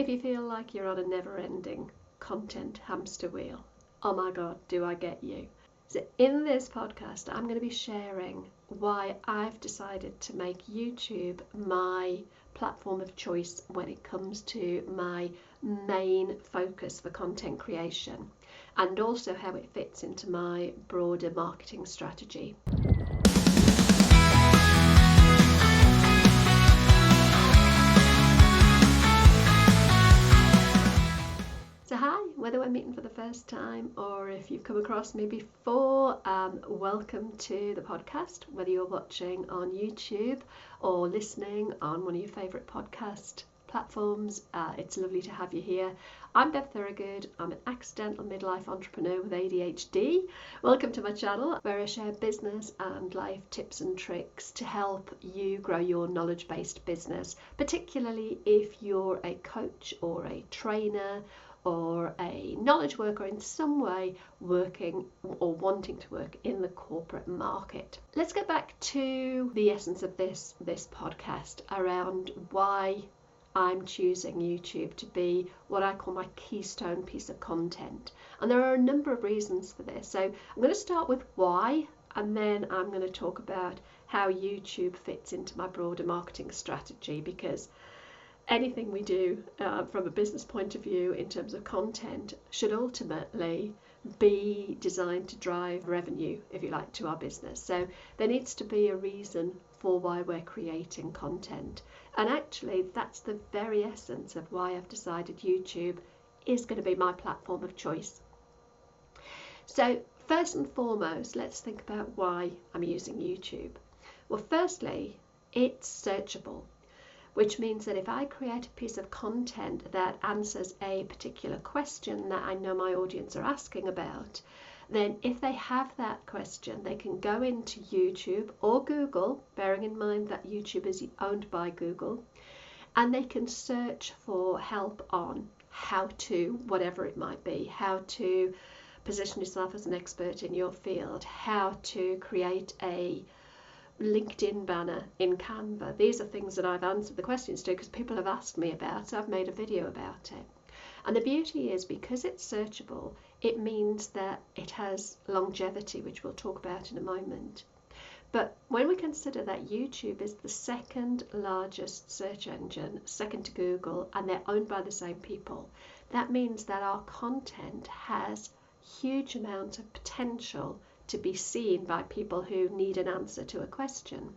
If you feel like you're on a never-ending content hamster wheel, oh my God, do I get you. So in this podcast, I'm going to be sharing why I've decided to make YouTube my platform of choice when it comes to my main focus for content creation, and also how it fits into my broader marketing strategy. So hi, whether we're meeting for the first time or if you've come across me before, welcome to the podcast, whether you're watching on YouTube or listening on one of your favourite podcast platforms. It's lovely to have you here. I'm Bev Thorogood. I'm an accidental midlife entrepreneur with ADHD. Welcome to my channel where I share business and life tips and tricks to help you grow your knowledge-based business, particularly if you're a coach or a trainer or a knowledge worker in some way working or wanting to work in the corporate market. Let's get back to the essence of this podcast around why I'm choosing YouTube to be what I call my keystone piece of content. And there are a number of reasons for this. So I'm going to start with why, and then I'm going to talk about how YouTube fits into my broader marketing strategy, because anything we do from a business point of view in terms of content should ultimately be designed to drive revenue, if you like, to our business. So there needs to be a reason for why we're creating content. And actually, that's the very essence of why I've decided YouTube is going to be my platform of choice. So first and foremost, let's think about why I'm using YouTube. Well, firstly, it's searchable, which means that if I create a piece of content that answers a particular question that I know my audience are asking about, then if they have that question, they can go into YouTube or Google, bearing in mind that YouTube is owned by Google, and they can search for help on how to, whatever it might be, how to position yourself as an expert in your field, how to create a LinkedIn banner in Canva. These are things that I've answered the questions to because people have asked me about, so I've made a video about it. And the beauty is, because it's searchable, it means that it has longevity, which we'll talk about in a moment. But when we consider that YouTube is the second largest search engine, second to Google, and they're owned by the same people, that means that our content has huge amount of potential to be seen by people who need an answer to a question.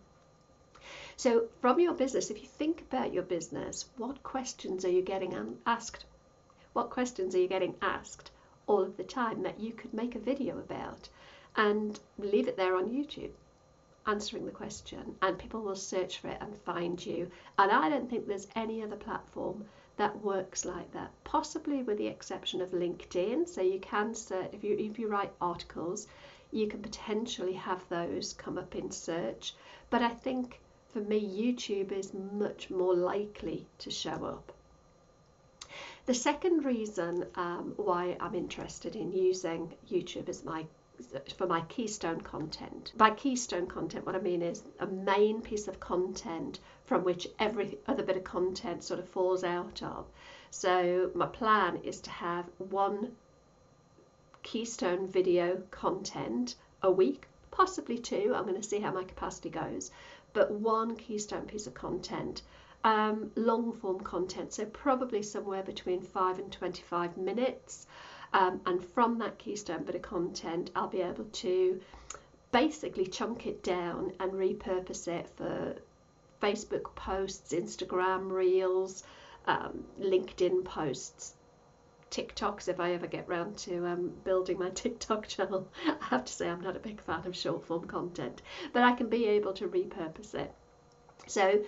So from your business, if you think about your business, what questions are you getting asked? What questions are you getting asked all of the time that you could make a video about and leave it there on YouTube, answering the question, and people will search for it and find you. And I don't think there's any other platform that works like that, possibly with the exception of LinkedIn. So you can search, if you write articles, you can potentially have those come up in search. But I think for me, YouTube is much more likely to show up. The second reason why I'm interested in using YouTube as for my keystone content. By keystone content, what I mean is a main piece of content from which every other bit of content sort of falls out of. So my plan is to have one keystone video content a week, possibly two. I'm going to see how my capacity goes, but one keystone piece of content, long form content, so probably somewhere between 5 and 25 minutes. And from that keystone bit of content, I'll be able to basically chunk it down and repurpose it for Facebook posts, Instagram reels, LinkedIn posts, TikToks if I ever get round to building my TikTok channel. I have to say I'm not a big fan of short form content, but I can be able to repurpose it. So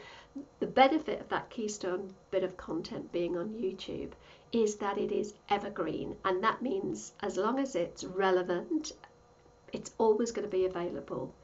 the benefit of that keystone bit of content being on YouTube is that it is evergreen, and that means as long as it's relevant, it's always going to be available.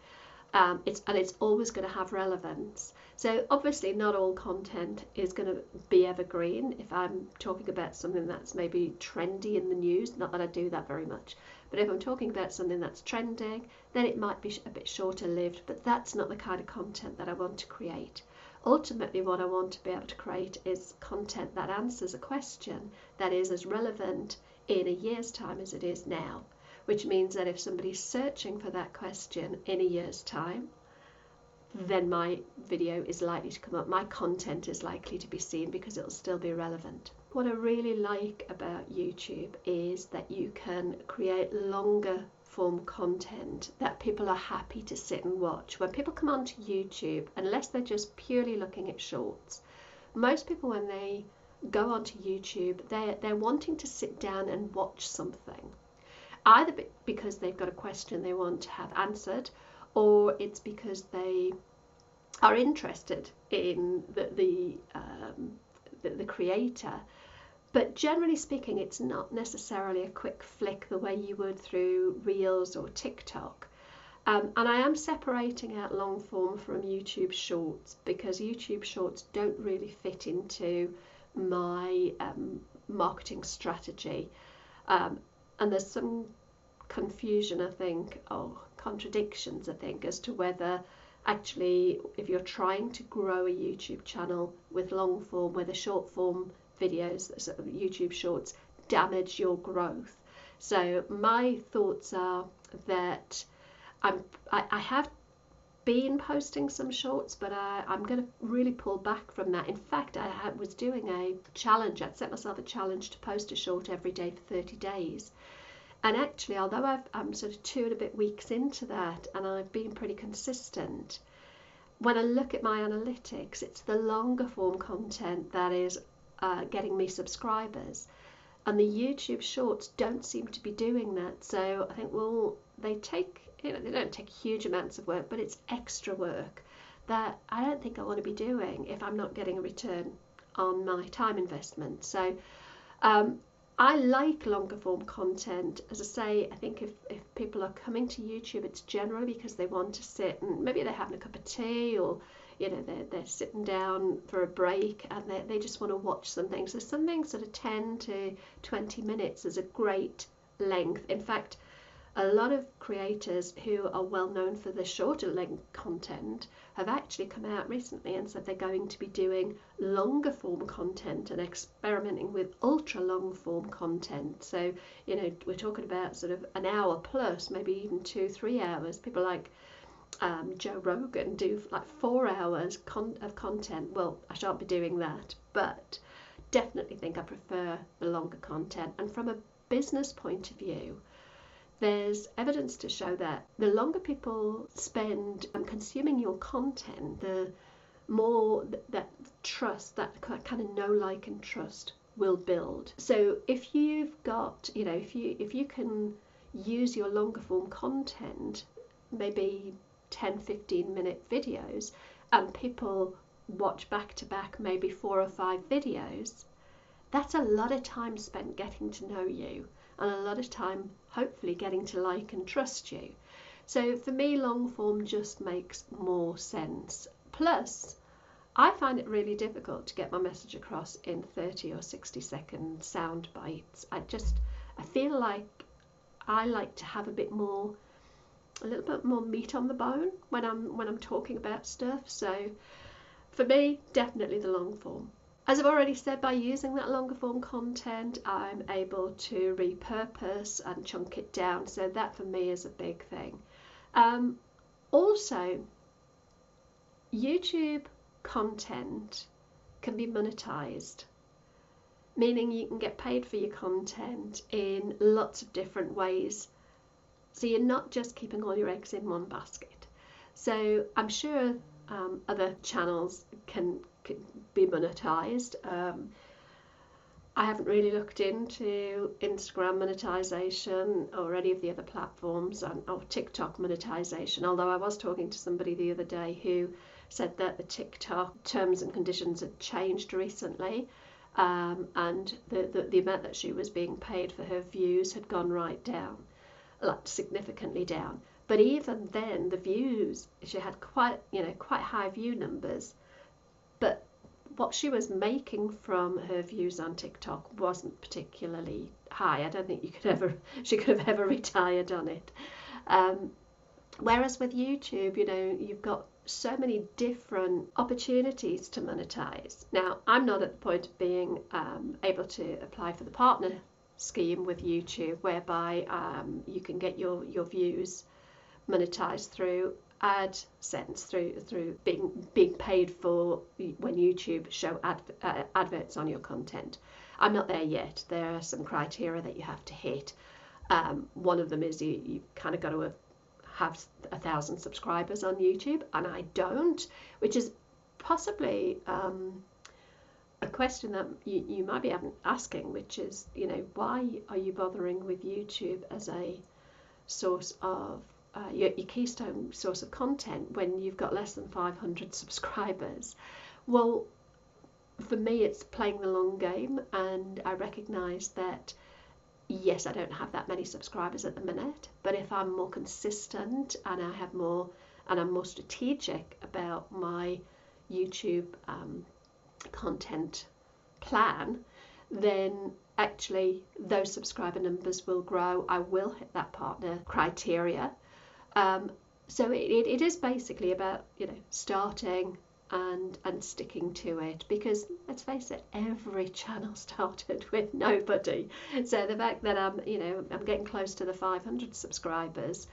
It's always going to have relevance. So obviously not all content is going to be evergreen. If I'm talking about something that's maybe trendy in the news, not that I do that very much, but if I'm talking about something that's trending, then it might be a bit shorter lived, but that's not the kind of content that I want to create. Ultimately, what I want to be able to create is content that answers a question that is as relevant in a year's time as it is now, which means that if somebody's searching for that question in a year's time, then my video is likely to come up, my content is likely to be seen because it'll still be relevant. What I really like about YouTube is that you can create longer form content that people are happy to sit and watch. When people come onto YouTube, unless they're just purely looking at shorts, most people when they go onto YouTube, they're wanting to sit down and watch something, either because they've got a question they want to have answered, or it's because they are interested in the creator. But generally speaking, it's not necessarily a quick flick the way you would through Reels or TikTok. And I am separating out long form from YouTube Shorts because YouTube Shorts don't really fit into my marketing strategy. And there's some confusion, I think, or contradictions, I think, as to whether actually if you're trying to grow a YouTube channel with long form, whether short form videos, sort of YouTube Shorts, damage your growth. So my thoughts are that I have been posting some shorts, but I'm going to really pull back from that. In fact, I was doing a challenge. I'd set myself a challenge to post a short every day for 30 days. And actually, although I'm sort of 2 and a bit weeks into that and I've been pretty consistent, when I look at my analytics, it's the longer form content that is getting me subscribers, and the YouTube Shorts don't seem to be doing that. So I think, well, they don't take huge amounts of work, but it's extra work that I don't think I want to be doing if I'm not getting a return on my time investment. So I like longer form content. As I say, I think if people are coming to YouTube, it's generally because they want to sit and maybe they're having a cup of tea, or they're sitting down for a break and they just want to watch something. So something sort of 10 to 20 minutes is a great length. In fact, a lot of creators who are well known for the shorter length content have actually come out recently and said they're going to be doing longer form content and experimenting with ultra long form content. So, we're talking about sort of an hour plus, maybe even 2-3 hours. People like Joe Rogan do like 4 hours of content. Well, I shan't be doing that, but definitely think I prefer the longer content. And from a business point of view, there's evidence to show that the longer people spend consuming your content, the more that trust, that kind of know, like, and trust will build. So if you've got, if you can use your longer form content, maybe 10-15 minute videos, and people watch back to back maybe 4 or 5 videos, that's a lot of time spent getting to know you, and a lot of time hopefully getting to like and trust you. So for me, long form just makes more sense. Plus, I find it really difficult to get my message across in 30 or 60-second sound bites. I feel like I like to have a little bit more meat on the bone when I'm talking about stuff. So for me, definitely the long form. As I've already said, by using that longer form content, I'm able to repurpose and chunk it down. So that for me is a big thing. Also, YouTube content can be monetized, meaning you can get paid for your content in lots of different ways. So you're not just keeping all your eggs in one basket. So I'm sure other channels can be monetized. I haven't really looked into Instagram monetization or any of the other platforms, or TikTok monetization, although I was talking to somebody the other day who said that the TikTok terms and conditions had changed recently, and the amount that she was being paid for her views had gone right down, like significantly down. But even then, the views, she had quite high view numbers, but what she was making from her views on TikTok wasn't particularly high. I don't think she could have ever retired on it. Whereas with YouTube, you've got so many different opportunities to monetize. Now, I'm not at the point of being able to apply for the partner scheme with YouTube, whereby you can get your views monetized through AdSense, through being paid for when YouTube show adverts on your content. I'm not there yet. There are some criteria that you have to hit. One of them is you kind of got to have 1,000 subscribers on YouTube, and I don't, which is possibly a question that you might be asking, which is, why are you bothering with YouTube as a source of your keystone source of content when you've got less than 500 subscribers? Well, for me, it's playing the long game, and I recognise that yes, I don't have that many subscribers at the minute, but if I'm more consistent and I'm more strategic about my YouTube content plan, then actually those subscriber numbers will grow. I will hit that partner criteria. So it is basically about starting and sticking to it, because let's face it, every channel started with nobody. So the fact that I'm getting close to the 500 subscribers,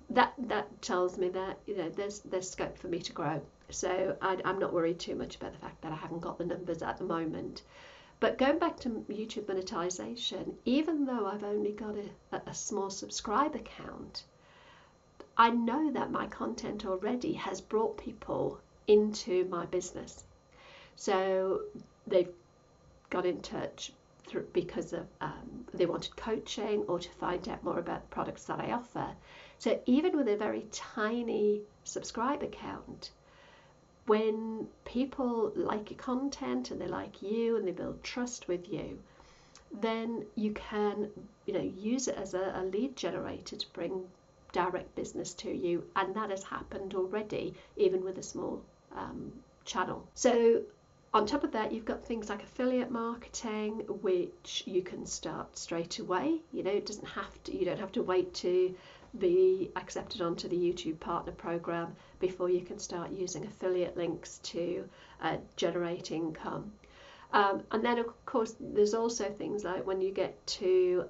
that tells me that there's scope for me to grow. So I'm not worried too much about the fact that I haven't got the numbers at the moment. But going back to YouTube monetization, even though I've only got a small subscriber count, I know that my content already has brought people into my business. So they've got in touch because of they wanted coaching or to find out more about the products that I offer. So even with a very tiny subscriber count, when people like your content and they like you and they build trust with you, then you can use it as a lead generator to bring direct business to you, and that has happened already, even with a small channel. So on top of that, you've got things like affiliate marketing, which you can start straight away. You don't have to wait to be accepted onto the YouTube partner program before you can start using affiliate links to generate income. And then of course there's also things like when you get to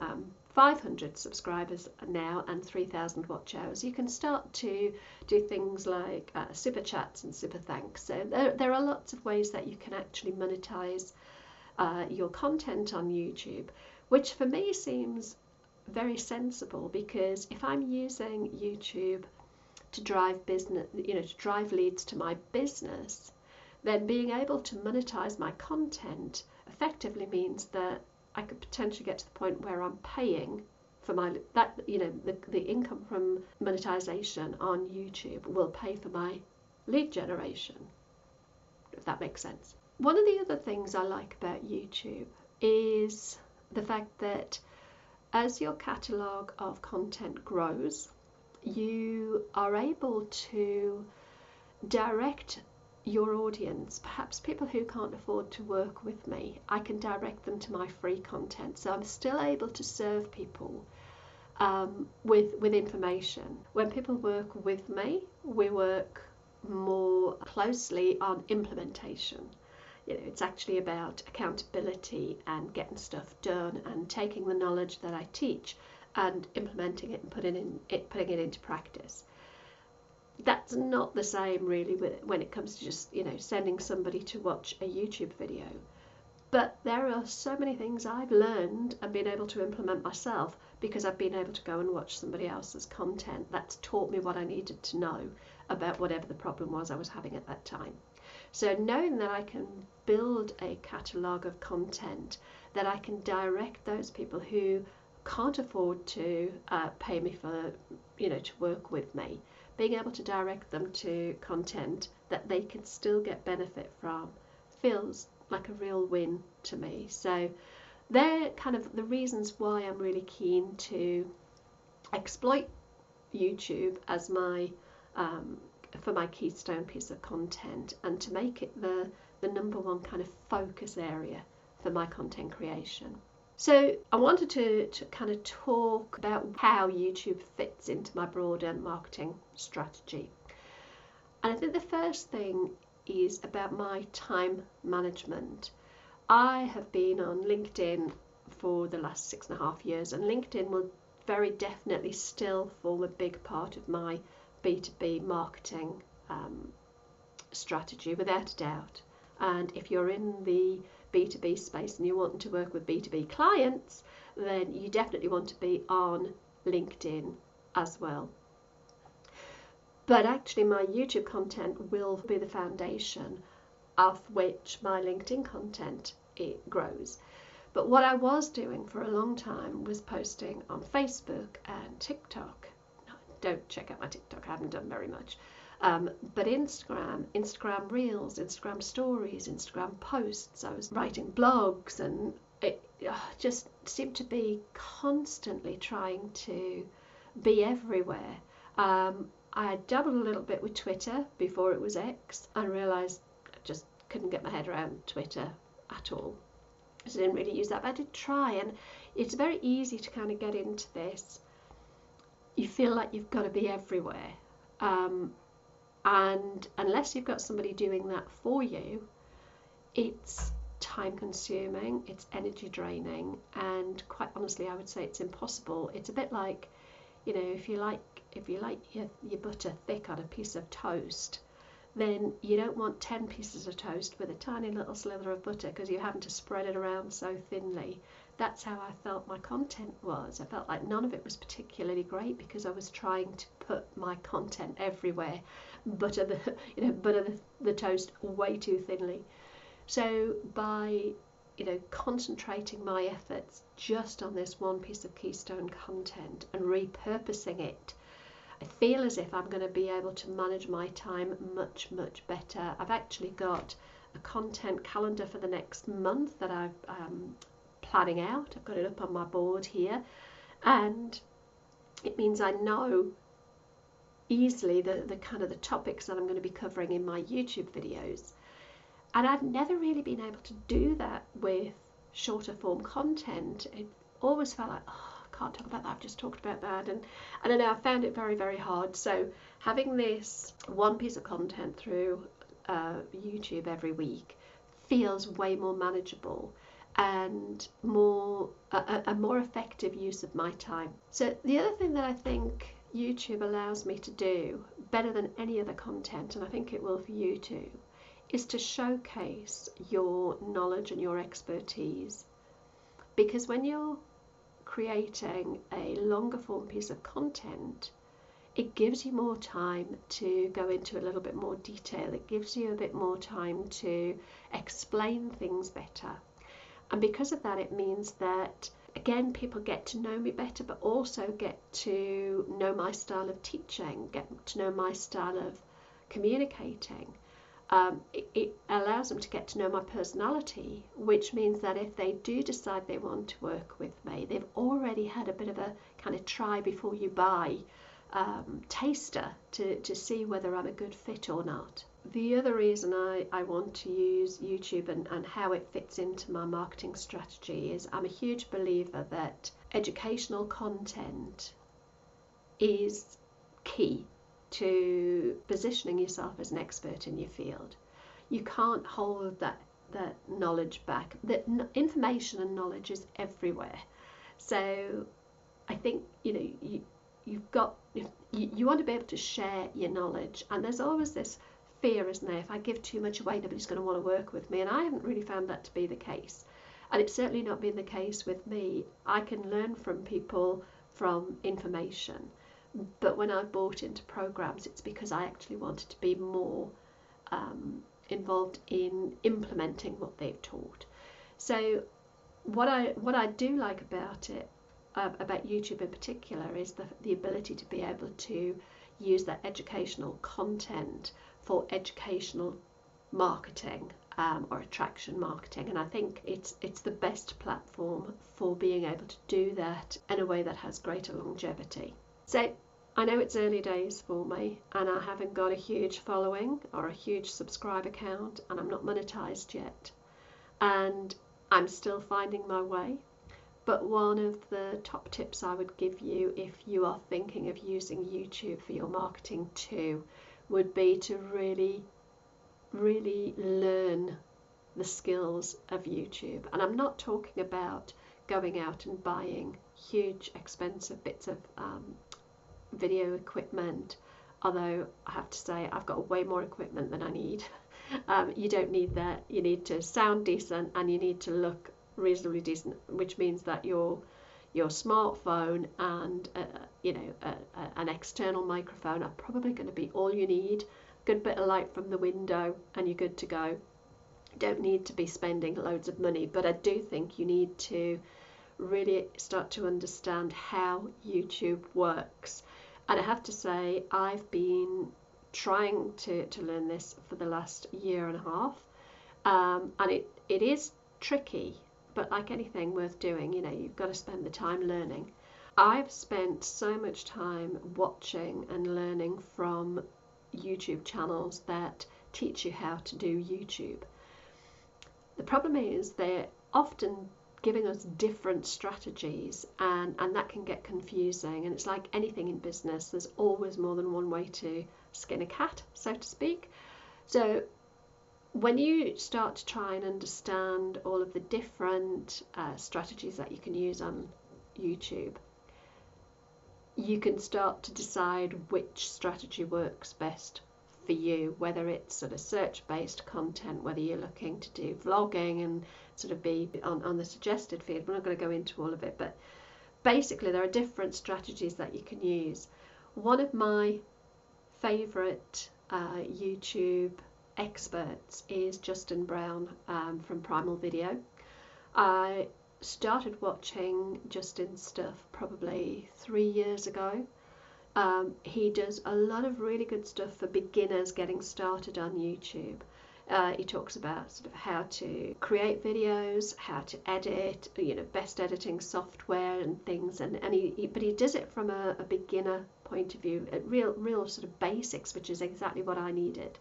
500 subscribers now and 3,000 watch hours, you can start to do things like super chats and super thanks. So there are lots of ways that you can actually monetize your content on YouTube, which for me seems very sensible, because if I'm using YouTube to drive business, to drive leads to my business, then being able to monetize my content effectively means that I could potentially get to the point where I'm paying for the income from monetization on YouTube will pay for my lead generation, if that makes sense. One of the other things I like about YouTube is the fact that as your catalogue of content grows, you are able to direct your audience, perhaps people who can't afford to work with me, I can direct them to my free content. So I'm still able to serve people with information. When people work with me, we work more closely on implementation. It's actually about accountability and getting stuff done and taking the knowledge that I teach and implementing it and putting it into practice. That's not the same really when it comes to just sending somebody to watch a YouTube video. But there are so many things I've learned and been able to implement myself because I've been able to go and watch somebody else's content that's taught me what I needed to know about whatever the problem was I was having at that time. So knowing that I can build a catalogue of content, that I can direct those people who can't afford to pay me for to work with me, being able to direct them to content that they can still get benefit from feels like a real win to me. So they're kind of the reasons why I'm really keen to exploit YouTube as my for my keystone piece of content, and to make it the number one kind of focus area for my content creation. So I wanted to kind of talk about how YouTube fits into my broader marketing strategy. And I think the first thing is about my time management. I have been on LinkedIn for the last 6.5 years, and LinkedIn will very definitely still form a big part of my B2B marketing strategy, without a doubt. And if you're in the B2B space and you're wanting to work with B2B clients, then you definitely want to be on LinkedIn as well. But actually my YouTube content will be the foundation of which my LinkedIn content it grows. But what I was doing for a long time was posting on Facebook and TikTok. Don't check out my TikTok, I haven't done very much. But Instagram Reels, Instagram Stories, Instagram Posts. I was writing blogs, and it just seemed to be constantly trying to be everywhere. I dabbled a little bit with Twitter before it was X, and realised I just couldn't get my head around Twitter at all. So I didn't really use that, but I did try, and it's very easy to kind of get into this. You feel like you've got to be everywhere. And unless you've got somebody doing that for you, it's time consuming, it's energy draining, and quite honestly I would say it's impossible. It's a bit like, if you like your butter thick on a piece of toast, then you don't want 10 pieces of toast with a tiny little slither of butter, because you're having to spread it around so thinly. That's how I felt my content was. I felt like none of it was particularly great because I was trying to put my content everywhere, butter the toast way too thinly. So by concentrating my efforts just on this one piece of keystone content and repurposing it, I feel as if I'm going to be able to manage my time much, much better. I've actually got a content calendar for the next month that I'm planning out. I've got it up on my board here, and it means I know easily the kind of the topics that I'm going to be covering in my YouTube videos. And I've never really been able to do that with shorter form content. It always felt like, I can't talk about that, I've just talked about that, and I don't know, I found it very, very hard. So having this one piece of content through YouTube every week feels way more manageable and a more effective use of my time. So the other thing that I think YouTube allows me to do better than any other content, and I think it will for you too, is to showcase your knowledge and your expertise. Because when you're creating a longer form piece of content, it gives you more time to go into a little bit more detail. It gives you a bit more time to explain things better. And because of that, it means that, again, people get to know me better, but also get to know my style of teaching, get to know my style of communicating. It allows them to get to know my personality, which means that if they do decide they want to work with me, they've already had a bit of a kind of try before you buy taster to see whether I'm a good fit or not. The other reason I want to use YouTube and how it fits into my marketing strategy is I'm a huge believer that educational content is key to positioning yourself as an expert in your field. You can't hold that knowledge back. That information and knowledge is everywhere. So I think you want to be able to share your knowledge, and there's always this fear, isn't there? If I give too much away, nobody's going to want to work with me, and I haven't really found that to be the case, and it's certainly not been the case with me. I can learn from people from information, but when I've bought into programs, it's because I actually wanted to be more involved in implementing what they've taught. So what I do like about it, about YouTube in particular, is the ability to be able to use that educational content for educational marketing or attraction marketing, and I think it's the best platform for being able to do that in a way that has greater longevity. So I know it's early days for me, and I haven't got a huge following or a huge subscriber count, and I'm not monetized yet, and I'm still finding my way. But one of the top tips I would give you if you are thinking of using YouTube for your marketing too would be to really, really learn the skills of YouTube. And I'm not talking about going out and buying huge expensive bits of video equipment, although I have to say I've got way more equipment than I need. You don't need that. You need to sound decent and you need to look reasonably decent, which means that your smartphone and an external microphone are probably going to be all you need. Good bit of light from the window and you're good to go. Don't need to be spending loads of money, but I do think you need to really start to understand how YouTube works. And I have to say, I've been trying to learn this for the last year and a half, and it is tricky, but like anything worth doing, you've got to spend the time learning. I've spent so much time watching and learning from YouTube channels that teach you how to do YouTube. The problem is they're often giving us different strategies, and that can get confusing. And it's like anything in business, there's always more than one way to skin a cat, so to speak. So when you start to try and understand all of the different strategies that you can use on YouTube, you can start to decide which strategy works best for you, whether it's sort of search-based content, whether you're looking to do vlogging and sort of be on the suggested feed. We're not going to go into all of it, but basically there are different strategies that you can use. One of my favourite YouTube experts is Justin Brown from Primal Video. I started watching Justin's stuff probably 3 years ago. He does a lot of really good stuff for beginners getting started on YouTube. He talks about sort of how to create videos, how to edit, best editing software and things, but he does it from a beginner point of view, real sort of basics, which is exactly what I needed.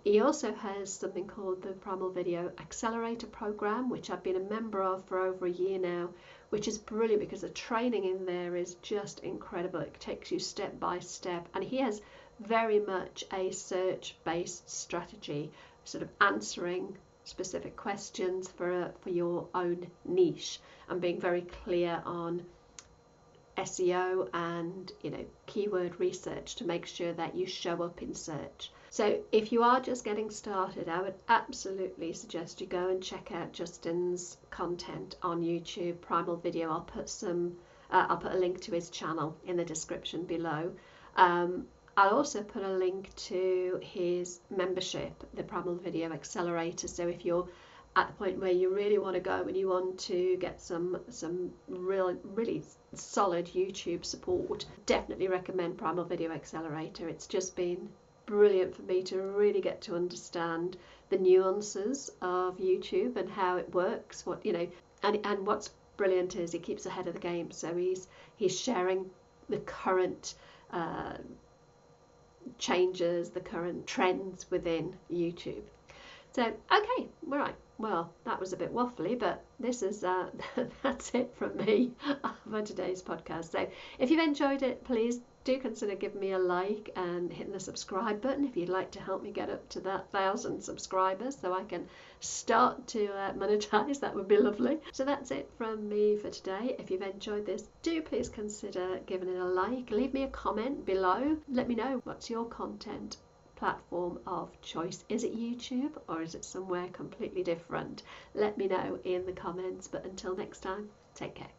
He also has something called the Primal Video Accelerator program, which I've been a member of for over a year now, which is brilliant because the training in there is just incredible. It takes you step by step, and he has very much a search-based strategy, sort of answering specific questions for your own niche and being very clear on SEO and keyword research to make sure that you show up in search. So if you are just getting started, I would absolutely suggest you go and check out Justin's content on YouTube, Primal Video. I'll put a link to his channel in the description below. I'll also put a link to his membership, the Primal Video Accelerator. So if you're at the point where you really want to go and you want to get some really solid YouTube support, definitely recommend Primal Video Accelerator. It's just been brilliant for me to really get to understand the nuances of YouTube and how it works, and what's brilliant is he keeps ahead of the game. So he's sharing the current changes, the current trends within YouTube. So okay, all right. Well, that was a bit waffly, but this is that's it from me for today's podcast. So if you've enjoyed it, please do consider giving me a like and hitting the subscribe button if you'd like to help me get up to that 1,000 subscribers so I can start to monetize. That would be lovely. So that's it from me for today. If you've enjoyed this, do please consider giving it a like. Leave me a comment below. Let me know what's your content platform of choice. Is it YouTube or is it somewhere completely different? Let me know in the comments. But until next time, take care.